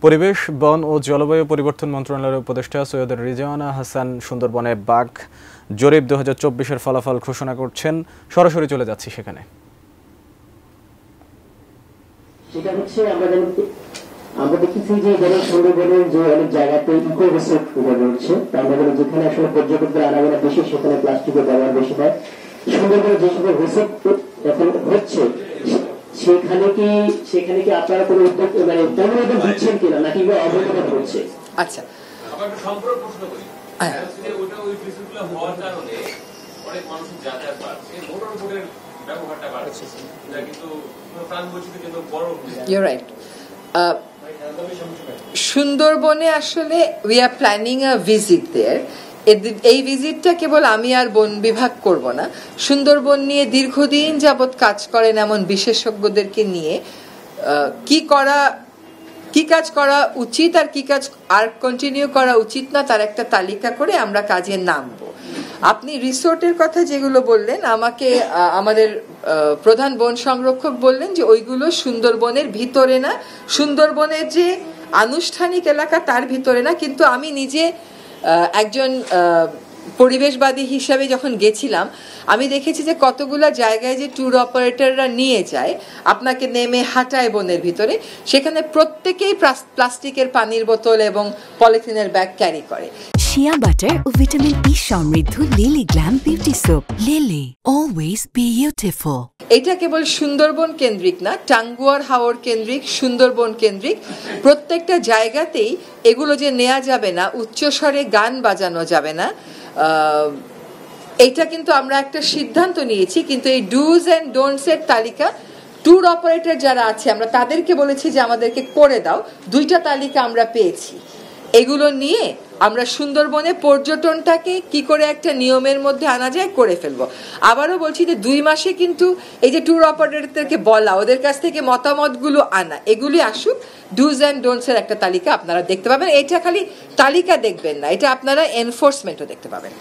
পরিবেশ, বন ও জলবায়ু পরিবর্তন মন্ত্রণালয়ের উপদেষ্টা সৈয়দ রিজওয়ানা হাসান সুন্দরবনে বাঘ জরিপ 2024-এর ফলাফল ঘোষণা করছেন। সরাসরি চলে যাচ্ছি সেখানে। সেটা হচ্ছে আমরা দেখেছি যে সুন্দরবনের যে অনেক জায়গাতে ইকো রিসোর্ট রয়েছে, আমরা যেখানে আসলে পর্যটকদের আনাগোনা বেশি সেখানে প্লাস্টিকের ব্যবহার বেশি হয়। সুন্দরবনের যে সকল রিসোর্ট এখন হচ্ছে সেখানে কি আপনারা কোনো উদ্যোগ অনুমোদন দিচ্ছেন কিনা নাকি অবৈধভাবে হচ্ছে? আচ্ছা, সম্পূর্ণ প্রশ্ন করি। ওটা ওই রিসোর্টগুলো হওয়ার কারণে অনেক মানুষের যাতায়াত বাড়ছে, মোটর বোটের ব্যবহারটা বাড়ছে, এটা কিন্তু প্রাণ বৈচিত্র্যের জন্য বড়। You right. সুন্দরবনে আসলে we are planning a visit there. এই ভিজিটটা কেবল আমি আর বন বিভাগ করব না, সুন্দরবন নিয়ে দীর্ঘদিন যাবৎ কাজ করেন এমন বিশেষজ্ঞদেরকে নিয়ে কি কাজ করা উচিত আর কি কাজ আর কন্টিনিউ করা উচিত না তার একটা তালিকা করে আমরা কাজে নামবো। আপনি রিসোর্টের কথা যেগুলো বললেন, আমাকে আমাদের প্রধান বন সংরক্ষক বললেন যে ওইগুলো সুন্দরবনের ভিতরে না, সুন্দরবনের যে আনুষ্ঠানিক এলাকা তার ভিতরে না। কিন্তু আমি নিজে একজন পরিবেশবাদী হিসাবে যখন গেছিলাম, আমি দেখেছি যে কতগুলো জায়গায় যে ট্যুর অপারেটররা নিয়ে যায়, আপনাকে নেমে হাঁটায় বনের ভিতরে, সেখানে প্রত্যেকেই প্লাস্টিকের পানির বোতল এবং পলিথিনের ব্যাগ ক্যারি করে। শিয়া বাটার ও ভিটামিন ই সমৃদ্ধ lily glam beauty soap. Lily, always beautiful. এটা কেবল সুন্দরবন কেন্দ্রিক না, টাঙ্গুয়ার হাওর কেন্দ্রিক, সুন্দরবন কেন্দ্রিক, প্রত্যেকটা জায়গাতেই এগুলো যে নেওয়া যাবে না, উচ্চস্বরে গান বাজানো যাবে না, এইটা কিন্তু আমরা একটা সিদ্ধান্ত নিয়েছি। কিন্তু এই ডুজ অ্যান্ড ডোন্টস এর তালিকা ট্যুর অপারেটর যারা আছে আমরা তাদেরকে বলেছি যে আমাদেরকে করে দাও। 2টা তালিকা আমরা পেয়েছি। এগুলো নিয়ে আমরা সুন্দরবনে পর্যটনটাকে কি করে একটা নিয়মের মধ্যে আনা যায় করে ফেলবো। আবারও বলছি যে 2 মাসে কিন্তু এই যে ট্যুর অপারেটরদেরকে বলা, ওদের কাছ থেকে মতামতগুলো আনা, এগুলি আসুক। ডুজ অ্যান্ড ডোন্টস এর একটা তালিকা আপনারা দেখতে পাবেন। এটা খালি তালিকা দেখবেন না, এটা আপনারা এনফোর্সমেন্টও দেখতে পাবেন।